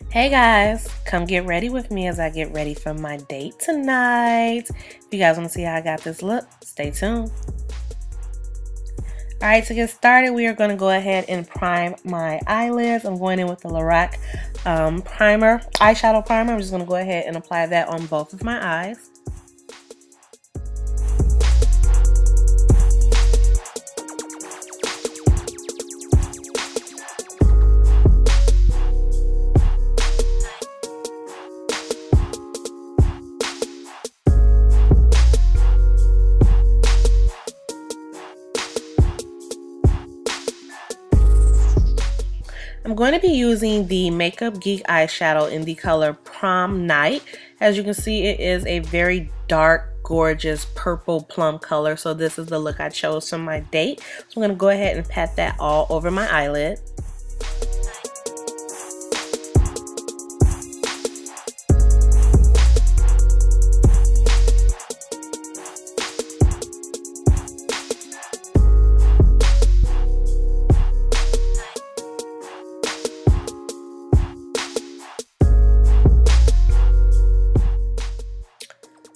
Hey guys, come get ready with me as I get ready for my date tonight. If you guys want to see how I got this look, stay tuned. Alright, to get started, we are going to go ahead and prime my eyelids. I'm going in with the Lorac Primer, eyeshadow primer. I'm just going to go ahead and apply that on both of my eyes. I'm going to be using the Makeup Geek eyeshadow in the color Prom Night. As you can see, it is a very dark, gorgeous purple plum color. So this is the look I chose for my date. So I'm going to go ahead and pat that all over my eyelid.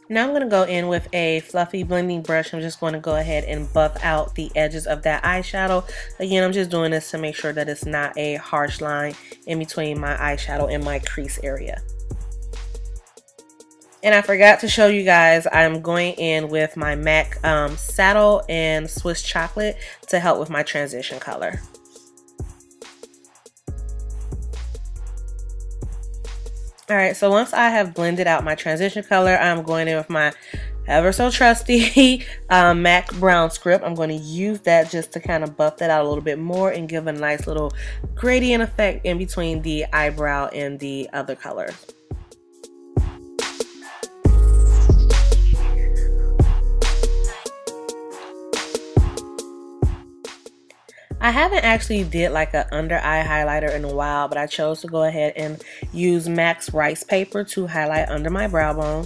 Now I'm going to go in with a fluffy blending brush. I'm just going to go ahead and buff out the edges of that eyeshadow. Again, I'm just doing this to make sure that it's not a harsh line in between my eyeshadow and my crease area. And I forgot to show you guys, I'm going in with my MAC Saddle and Swiss Chocolate to help with my transition color. Alright, so once I have blended out my transition color, I'm going in with my ever so trusty MAC Brown Script. I'm going to use that just to kind of buff that out a little bit more and give a nice little gradient effect in between the eyebrow and the other colors. I haven't actually did like an under eye highlighter in a while, but I chose to go ahead and use MAC's Rice Paper to highlight under my brow bone.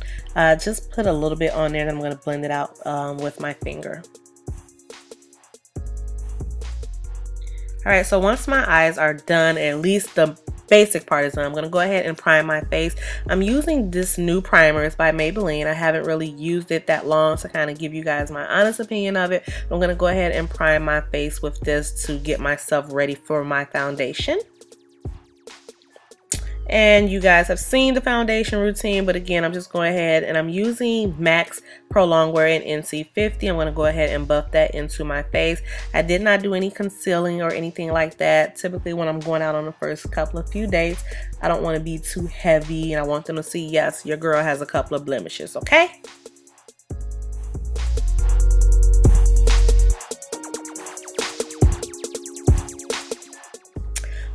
Just put a little bit on there and I'm going to blend it out with my finger. Alright, so once my eyes are done, at least the basic part is done, I'm going to go ahead and prime my face. I'm using this new primer. It's by Maybeline. I haven't really used it that long to kind of give you guys my honest opinion of it. I'm going to go ahead and prime my face with this to get myself ready for my foundation. And you guys have seen the foundation routine, but again, I'm just going ahead and I'm using MAC's Pro Longwear in NC50. I'm going to go ahead and buff that into my face. I did not do any concealing or anything like that. Typically when I'm going out on the first few dates, I don't want to be too heavy and I want them to see, yes, your girl has a couple of blemishes, okay?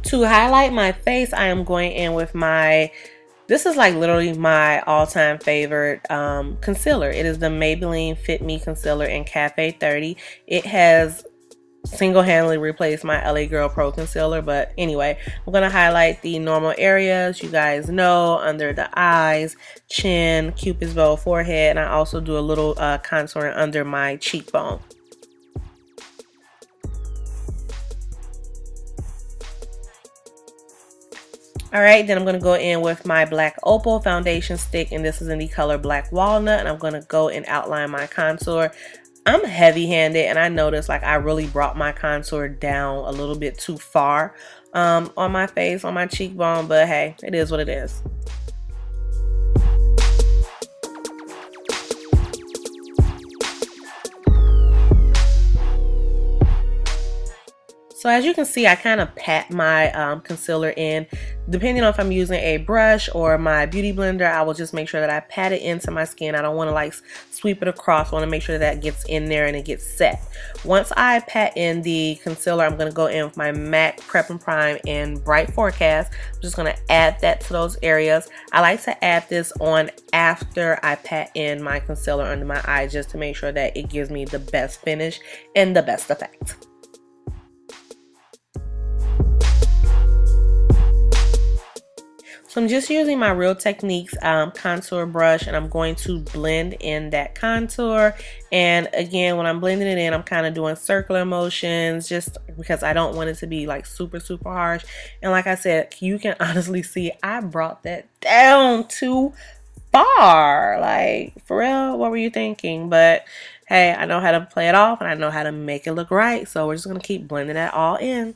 To highlight my face, I am going in with this is like literally my all-time favorite concealer. It is the Maybelline Fit Me Concealer in Cafe 30. It has single-handedly replaced my LA Girl Pro Concealer, but anyway, I'm going to highlight the normal areas. You guys know, under the eyes, chin, Cupid's bow, forehead, and I also do a little contouring under my cheekbone. Alright, then I'm going to go in with my black Opal foundation stick, and this is in the color Black Walnut, and I'm going to go and outline my contour. I'm heavy-handed, and I noticed like I really brought my contour down a little bit too far on my face, on my cheekbone, but hey, it is what it is. So as you can see, I kind of pat my concealer in. Depending on if I'm using a brush or my beauty blender, I will just make sure that I pat it into my skin. I don't want to like sweep it across. I want to make sure that gets in there and it gets set. Once I pat in the concealer, I'm going to go in with my MAC Prep and Prime in Bright Forecast. I'm just going to add that to those areas. I like to add this on after I pat in my concealer under my eye, just to make sure that it gives me the best finish and the best effect. So I'm just using my Real Techniques contour brush, and I'm going to blend in that contour. And again, when I'm blending it in, I'm kind of doing circular motions just because I don't want it to be like super harsh. And like I said, you can honestly see I brought that down too far. Like, for real, what were you thinking? But hey, I know how to play it off and I know how to make it look right. So we're just going to keep blending that all in.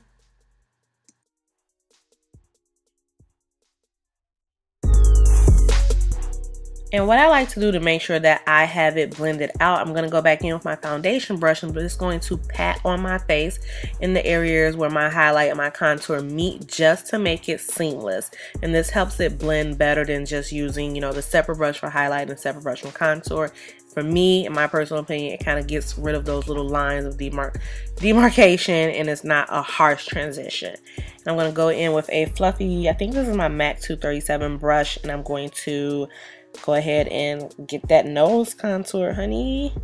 And what I like to do to make sure that I have it blended out, I'm going to go back in with my foundation brush and just going to pat on my face in the areas where my highlight and my contour meet, just to make it seamless. And this helps it blend better than just using, you know, the separate brush for highlight and separate brush for contour. For me, in my personal opinion, it kind of gets rid of those little lines of demarcation, and it's not a harsh transition. And I'm going to go in with a fluffy, I think this is my MAC 237 brush, and I'm going to go ahead and get that nose contour, honey.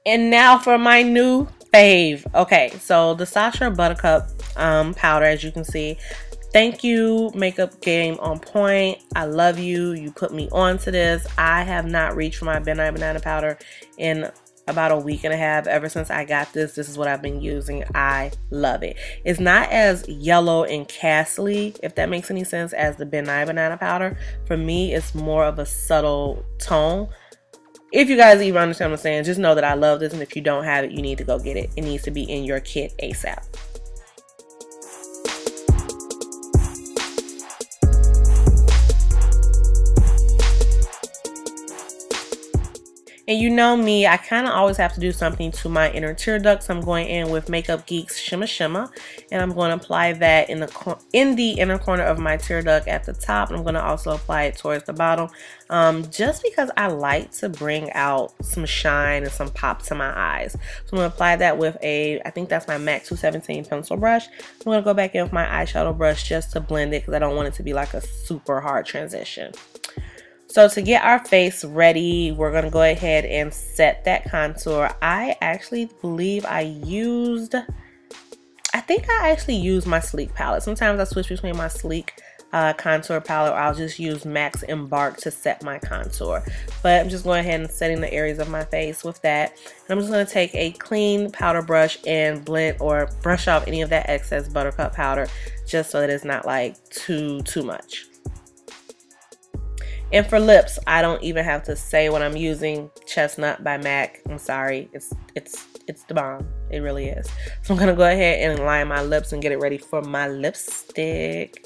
And now for my new fave. Okay, so the Sacha Buttercup powder, as you can see. Thank you, makeup game on point. I love you. You put me onto this. I have not reached for my Midnight Banana powder in about a week and a half. Ever since I got this, this is what I've been using. I love it. It's not as yellow and castly, if that makes any sense, as the Midnight Banana powder. For me, it's more of a subtle tone. If you guys even understand what I'm saying, just know that I love this, and if you don't have it, you need to go get it. It needs to be in your kit ASAP. And you know me, I kind of always have to do something to my inner tear duct. So I'm going in with Makeup Geek's Shimmer Shimmer, and I'm going to apply that in the inner corner of my tear duct at the top. And I'm going to also apply it towards the bottom, just because I like to bring out some shine and some pop to my eyes. So I'm going to apply that with I think that's my MAC 217 pencil brush. I'm going to go back in with my eyeshadow brush just to blend it, because I don't want it to be like a super hard transition. So to get our face ready, we're going to go ahead and set that contour. I actually believe I think I actually used my Sleek palette. Sometimes I switch between my Sleek contour palette, or I'll just use MAC's Embark to set my contour. But I'm just going ahead and setting the areas of my face with that. And I'm just going to take a clean powder brush and blend or brush off any of that excess Buttercup powder, just so that it's not like too much. And for lips, I don't even have to say what I'm using. Chestnut by MAC. I'm sorry. It's the bomb. It really is. So I'm going to go ahead and line my lips and get it ready for my lipstick.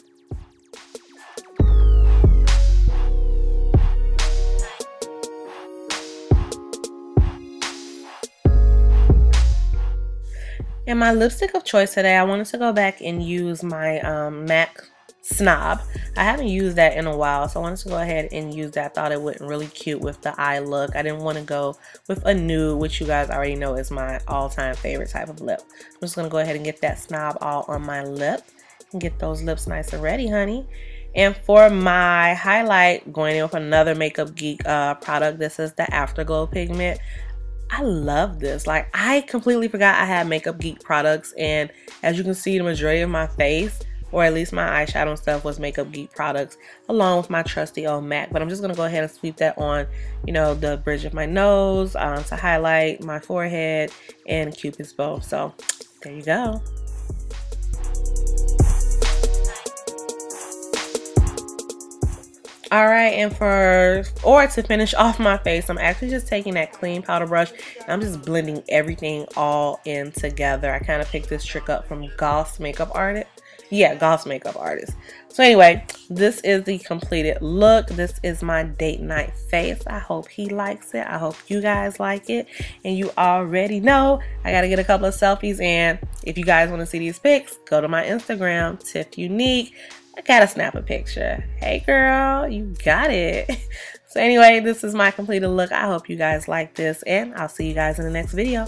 And my lipstick of choice today, I wanted to go back and use my MAC Snob. I haven't used that in a while, so I wanted to go ahead and use that. I thought it went really cute with the eye look. I didn't want to go with a nude, which you guys already know is my all-time favorite type of lip. I'm just going to go ahead and get that Snob all on my lip and get those lips nice and ready, honey. And for my highlight, going in with another Makeup Geek product. This is the Afterglow pigment. I love this. Like, I completely forgot I had Makeup Geek products, and as you can see, the majority of my face, or at least my eyeshadow and stuff, was Makeup Geek products, along with my trusty old MAC. But I'm just going to go ahead and sweep that on, you know, the bridge of my nose to highlight my forehead and Cupid's bow. So there you go. Alright, and to finish off my face, I'm actually just taking that clean powder brush and I'm just blending everything all in together. I kind of picked this trick up from Goth's Makeup Artist. Yeah, Goth's Makeup Artist. So anyway, this is the completed look. This is my date night face. I hope he likes it. I hope you guys like it. And you already know I got to get a couple of selfies. And if you guys want to see these pics, go to my Instagram, Tiff Unique. I gotta snap a picture. Hey girl, you got it. So anyway, this is my completed look. I hope you guys like this, and I'll see you guys in the next video.